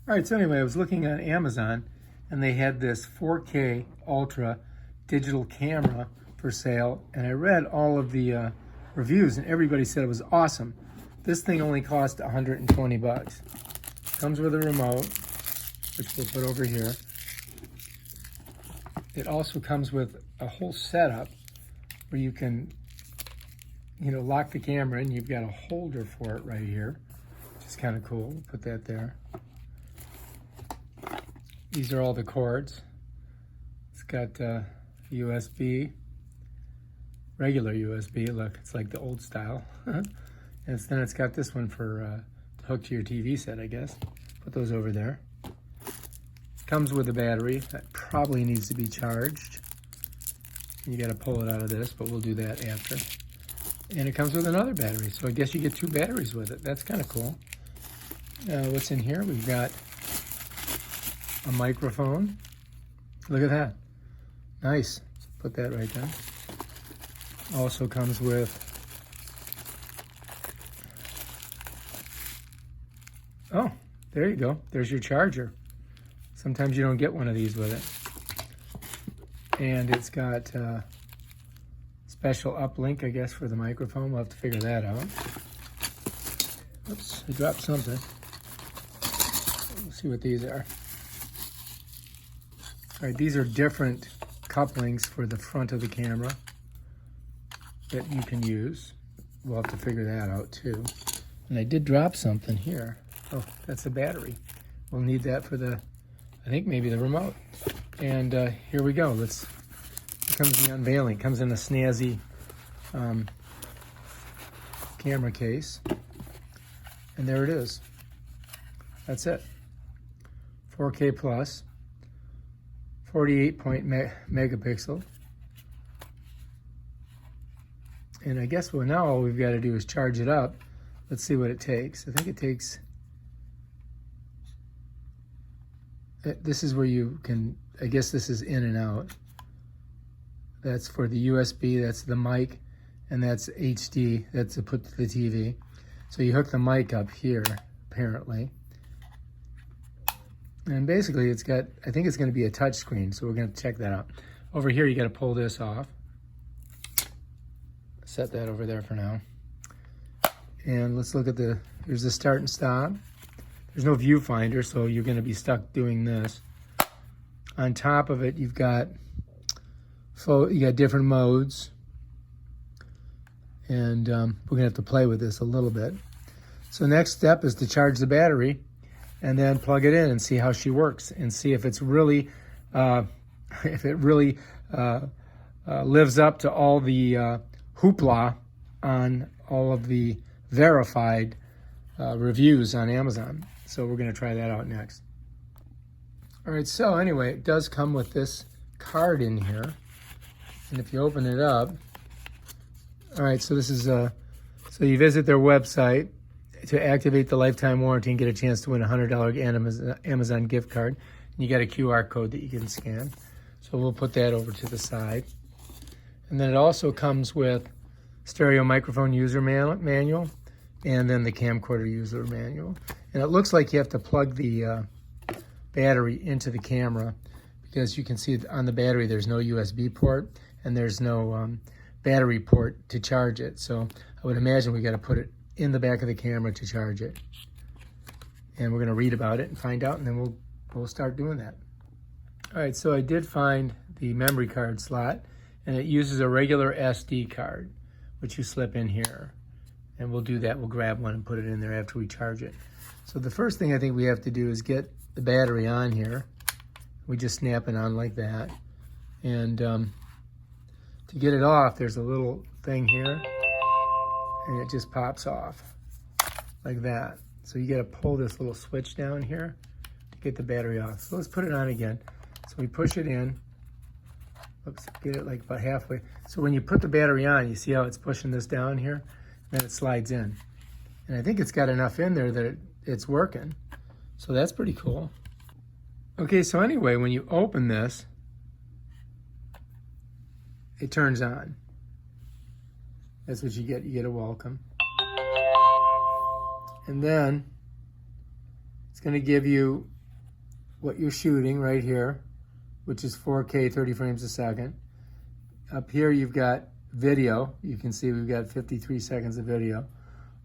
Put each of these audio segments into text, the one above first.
All right, so anyway, I was looking on Amazon and they had this 4K Ultra digital camera for sale, and I read all of the reviews and everybody said it was awesome. This thing only cost 120 bucks. Comes with a remote, which we'll put over here. It also comes with a whole setup where you can, lock the camera, and you've got a holder for it right here, which is kind of cool. We'll put that there. These are all the cords. It's got USB, regular USB. Look, it's like the old style. And then it's got this one for to hook to your TV set, I guess. Put those over there. Comes with a battery that probably needs to be charged. You got to pull it out of this, but we'll do that after. And it comes with another battery, so I guess you get 2 batteries with it. That's kind of cool. What's in here? We've got a microphone. Look at that. Nice. Put that right there. Also comes with oh, there you go. There's your charger. Sometimes you don't get one of these with it. And it's got special uplink, I guess, for the microphone. We'll have to figure that out. Oops, I dropped something. We'll see what these are. All right, these are different couplings for the front of the camera that you can use. We'll have to figure that out too. And I did drop something here. Oh, that's a battery. We'll need that for the, I think maybe the remote. And here we go. Here comes the unveiling. It comes in a snazzy camera case. And there it is. That's it. 4K plus. 48 megapixel. And I guess now all we've got to do is charge it up. Let's see what it takes. I think it takes, this is where you can, I guess this is in and out. That's for the USB, that's the mic, and that's HD, that's to put to the TV. So you hook the mic up here, apparently. And basically it's got, I think it's going to be a touch screen, so we're going to check that out. Over here you got to pull this off. Set that over there for now. And let's look at here's the start and stop. There's no viewfinder, so you're going to be stuck doing this. On top of it, you got different modes. And we're going to have to play with this a little bit. So next step is to charge the battery and then plug it in and see how she works and see if it's really, lives up to all the hoopla on all of the verified reviews on Amazon. So we're going to try that out next. All right, so anyway, it does come with this card in here. And if you open it up, all right, so this is, so you visit their website to activate the lifetime warranty and get a chance to win a $100 Amazon gift card. And you got a QR code that you can scan. So we'll put that over to the side. And then it also comes with stereo microphone user manual and then the camcorder user manual. And it looks like you have to plug the battery into the camera because you can see on the battery there's no USB port and there's no battery port to charge it. So I would imagine we got to put it in the back of the camera to charge it. And we're going to read about it and find out, and then we'll start doing that. All right, so I did find the memory card slot, and it uses a regular SD card, which you slip in here. And we'll do that. We'll grab one and put it in there after we charge it. So the first thing I think we have to do is get the battery on here. We just snap it on like that. And to get it off, there's a little thing here, and it just pops off like that. So you got to pull this little switch down here to get the battery off. So let's put it on again. So we push it in. Oops, get it like about halfway. So when you put the battery on, you see how it's pushing this down here? Then it slides in. And I think it's got enough in there that it's working. So that's pretty cool. Okay, so anyway, when you open this, it turns on. That's what you get. You get a welcome. And then It's going to give you what you're shooting right here, which is 4K 30 frames a second. Up here you've got video. You can see we've got 53 seconds of video.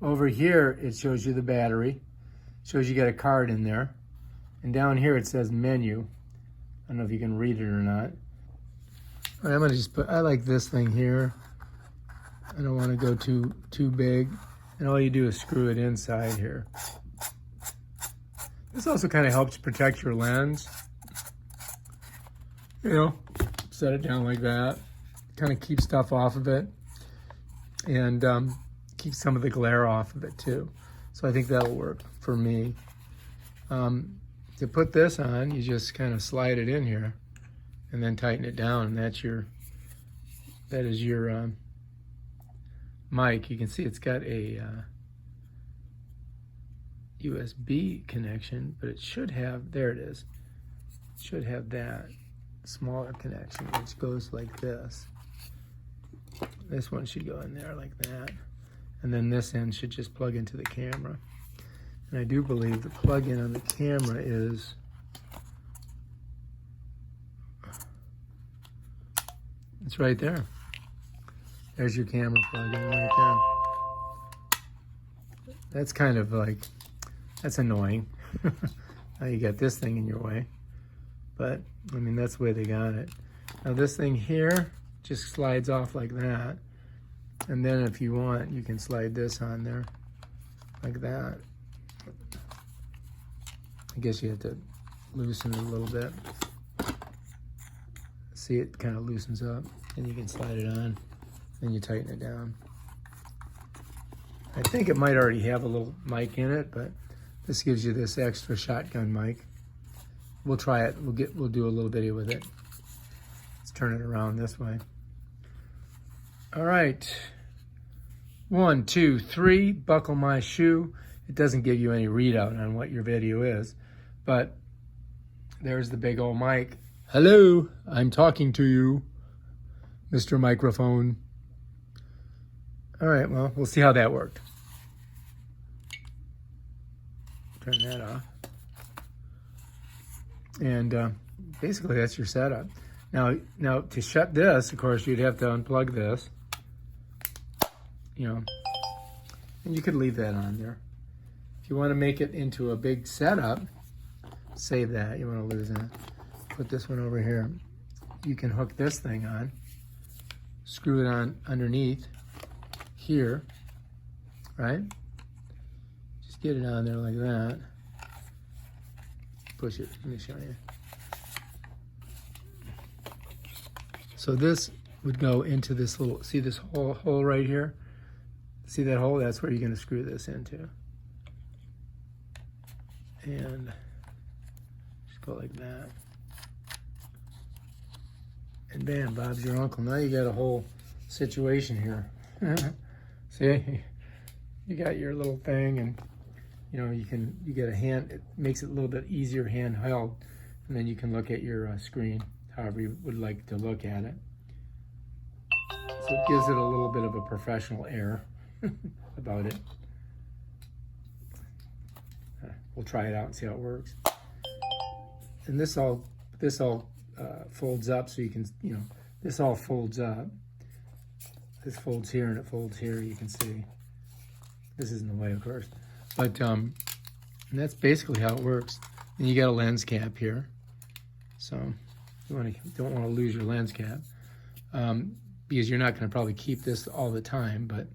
Over here it shows you the battery. Shows you got a card in there. And down here it says menu. I don't know if you can read it or not. All right, I'm gonna just put, I like this thing here. I don't want to go too big. And all you do is screw it inside here. This also kind of helps protect your lens. You know, set it down like that. Kind of keeps stuff off of it. And keeps some of the glare off of it too. So I think that'll work for me. To put this on, you just kind of slide it in here and then tighten it down, and that is your mic. You can see it's got a USB connection, but it should have, there it is. It should have that smaller connection, which goes like this. This one should go in there like that. And then this end should just plug into the camera. And I do believe the plug-in on the camera is it's right there. There's your camera plug-in right there. That's kind of like, that's annoying. Now you got this thing in your way. But, I mean, that's the way they got it. Now this thing here just slides off like that. And then if you want, you can slide this on there like that. I guess you have to loosen it a little bit. See, it kind of loosens up, and you can slide it on, and you tighten it down. I think it might already have a little mic in it, but this gives you this extra shotgun mic. We'll try it. We'll do a little video with it. Let's turn it around this way. All right. 1, 2, 3. Buckle my shoe. It doesn't give you any readout on what your video is, but there's the big old mic. Hello, I'm talking to you, Mr. Microphone. All right, well, we'll see how that worked. Turn that off. And basically that's your setup. Now to shut this, of course, you'd have to unplug this, you know, and you could leave that on there. If you want to make it into a big setup, save that. You want to lose that. Put this one over here. You can hook this thing on, screw it on underneath here, right? Just get it on there like that. Push it. Let me show you. So this would go into this little, see this hole right here? See that hole? That's where you're going to screw this into. And just go like that. And bam, Bob's your uncle. Now you got a whole situation here. See? You got your little thing, and you know, you get a hand, it makes it a little bit easier handheld, and then you can look at your screen however you would like to look at it. So it gives it a little bit of a professional air about it. We'll try it out and see how it works. And this all folds up, so you can, you know, this all folds up. This folds here and it folds here. You can see. This is in the way, of course, but and that's basically how it works. And you got a lens cap here, so you don't want to lose your lens cap, because you're not going to probably keep this all the time, but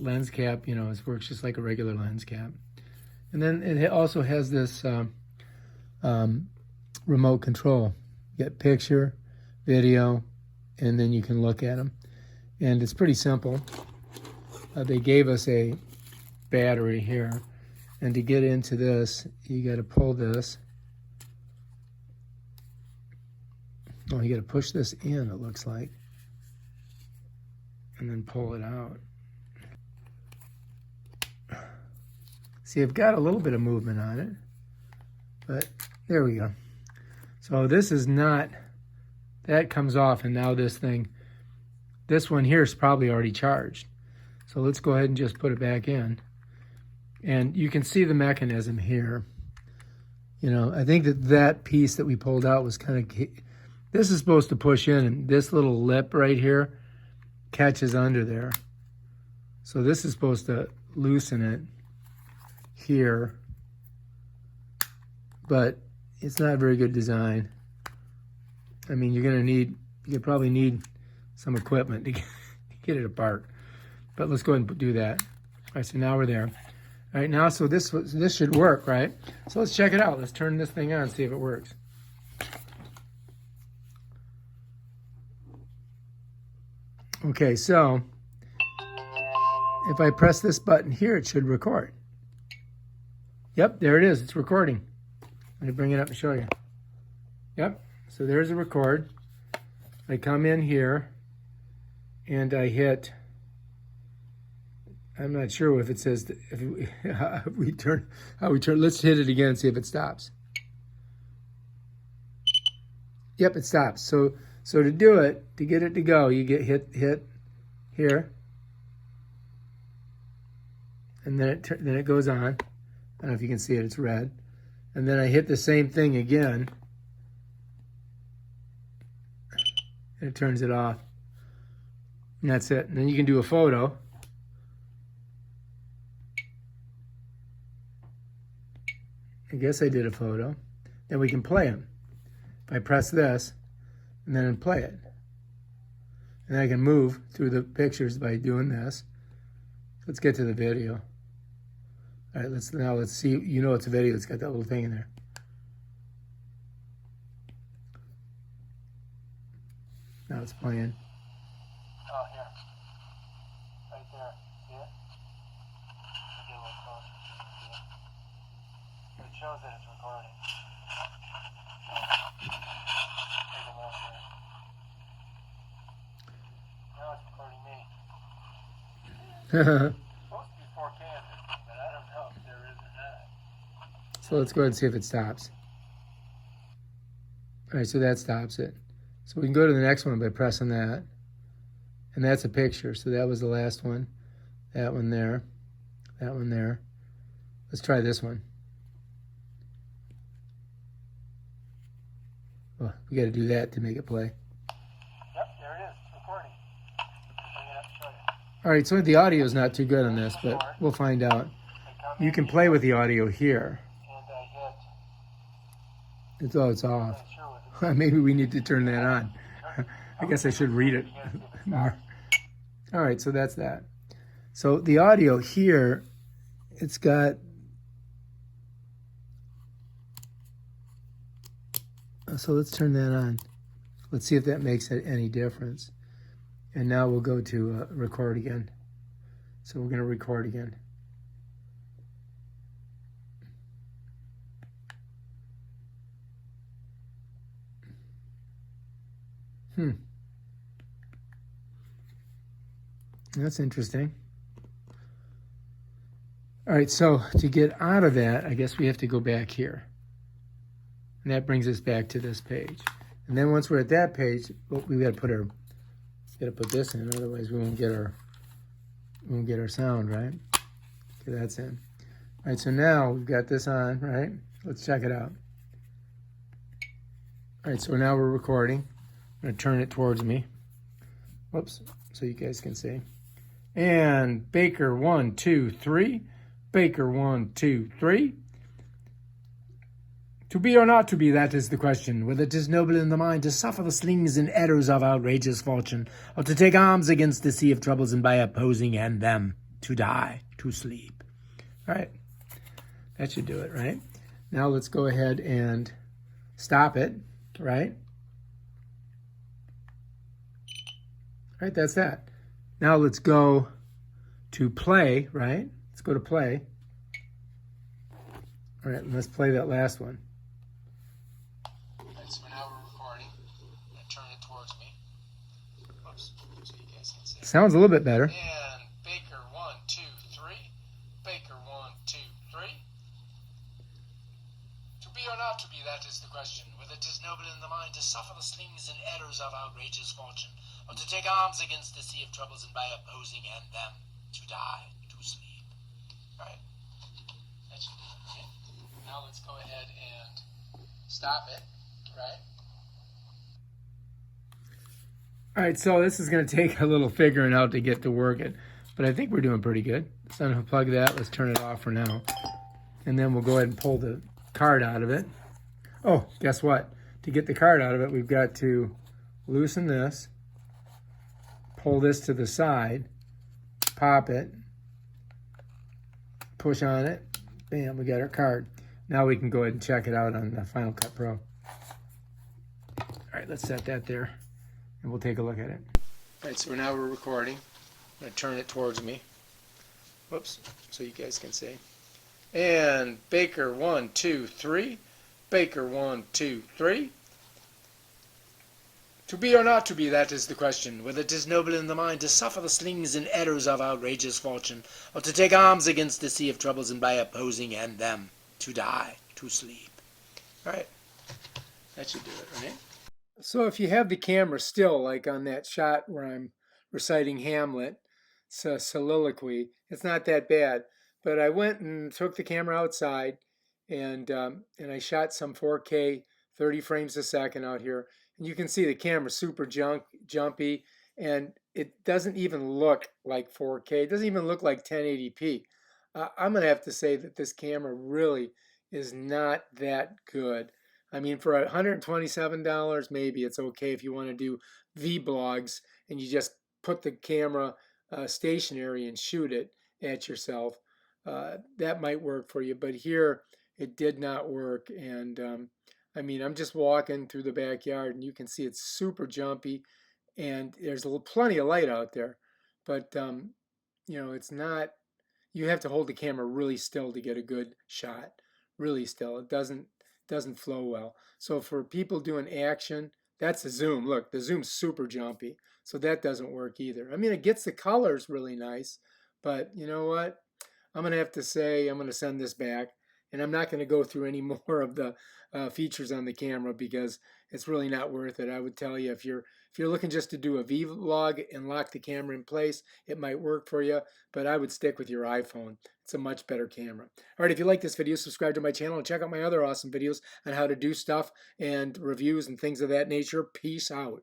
lens cap, you know, it works just like a regular lens cap. And then it also has this remote control. You get picture, video, and then you can look at them. And it's pretty simple. They gave us a battery here, and to get into this, you got to pull this. Oh, you got to push this in, it looks like, and then pull it out. See, I've got a little bit of movement on it, but there we go. So this is not, that comes off, and now this one here is probably already charged. So let's go ahead and just put it back in. And you can see the mechanism here. You know, I think that piece that we pulled out was kind of, this is supposed to push in, and this little lip right here catches under there. So this is supposed to loosen it here, but it's not a very good design. I mean, you probably need some equipment to get it apart. But let's go ahead and do that. All right, so now we're there. All right, now, so this should work, right? So let's check it out. Let's turn this thing on, see if it works. Okay, so if I press this button here, it should record. Yep, there it is. It's recording. Let me bring it up and show you. Yep, so there's a record. I come in here and I hit, I'm not sure if it says, how we turn, let's hit it again and see if it stops. Yep, it stops. So to do it, to get it to go, you get hit here, and then it goes on. I don't know if you can see it, it's red. And then I hit the same thing again, and it turns it off. And that's it. And then you can do a photo. I guess I did a photo. Then we can play them. If I press this, and then play it. And I can move through the pictures by doing this. Let's get to the video. All right, let's see. You know it's a video. It's got that little thing in there. Now it's playing. Oh, here. Right there. See it? Get a little closer. See it? It shows that it's recording. Take a look here. Now it's recording me. It's supposed to be 4K on this thing, but I don't know if there is or not. So let's go ahead and see if it stops. All right, so that stops it. So we can go to the next one by pressing that. And that's a picture. So that was the last one. That one there. That one there. Let's try this one. Well, we got to do that to make it play. Yep, there it is. Recording. Bring it up and show you. All right, so the audio is not too good on this, but we'll find out. You can play with the audio here. And I hit. It's off. Maybe we need to turn that on. I guess I should read it more. All right, so that's that. So the audio here, it's got, so let's turn that on. Let's see if that makes any difference. And now we'll go to record again. So we're going to record again. That's interesting. All right, so to get out of that, I guess we have to go back here. And that brings us back to this page. And then once we're at that page, we got to put this in, otherwise we won't get our sound, right? Okay, that's in. All right, so now we've got this on, right? Let's check it out. All right, so now we're recording. I'm going to turn it towards me. Whoops, so you guys can see. And Baker 1, 2, 3. Baker 1, 2, 3. To be or not to be, that is the question. Whether it is noble in the mind to suffer the slings and arrows of outrageous fortune, or to take arms against the sea of troubles and by opposing and them to die, to sleep. All right, that should do it, right? Now let's go ahead and stop it, right? All right, that's that. Now let's go to play, right? Let's go to play. All right, let's play that last one. All right, so now we're recording. I'm going to turn it towards me. Whoops, so you guys can see. Sounds a little bit better. And Baker 1, 2, 3. Baker 1, 2, 3. To be or not to be, that is the question. Whether it is noble in the mind to suffer the slings and arrows of outrageous fortune, or to take arms against the sea of troubles and by opposing and them to die, to sleep. All right. That should do it, right? Now let's go ahead and stop it, right? All right, so this is going to take a little figuring out to get to working, but I think we're doing pretty good. Let's unplug that. Let's turn it off for now. And then we'll go ahead and pull the card out of it. Oh, guess what? To get the card out of it, we've got to loosen this, pull this to the side, pop it, push on it, bam, we got our card. Now we can go ahead and check it out on the Final Cut Pro. All right, let's set that there, and we'll take a look at it. All right, so now we're recording. I'm going to turn it towards me. Whoops, so you guys can see. And Baker 1, 2, 3. Baker 1, 2, 3. To be or not to be, that is the question, whether it is noble in the mind to suffer the slings and arrows of outrageous fortune, or to take arms against the sea of troubles and by opposing and them to die, to sleep. All right, that should do it, right? So if you have the camera still, like on that shot where I'm reciting Hamlet, it's a soliloquy, it's not that bad. But I went and took the camera outside, and I shot some 4K, 30 frames a second out here. And you can see the camera super jumpy, and it doesn't even look like 4K. It doesn't even look like 1080p. I'm going to have to say that this camera really is not that good. I mean, for $127, maybe it's okay if you want to do vlogs and you just put the camera stationary and shoot it at yourself. That might work for you, but here it did not work. And I mean, I'm just walking through the backyard and you can see it's super jumpy, and there's plenty of light out there, but you know, it's not, you have to hold the camera really still to get a good shot, really still. It doesn't flow well. So for people doing action, that's a zoom. Look, the zoom's super jumpy, so that doesn't work either. I mean, it gets the colors really nice, but you know what? I'm going to have to say I'm going to send this back, and I'm not going to go through any more of the features on the camera because it's really not worth it. I would tell you, if you're looking just to do a vlog and lock the camera in place, it might work for you, but I would stick with your iPhone. It's a much better camera. All right, if you like this video, subscribe to my channel and check out my other awesome videos on how to do stuff and reviews and things of that nature. Peace out.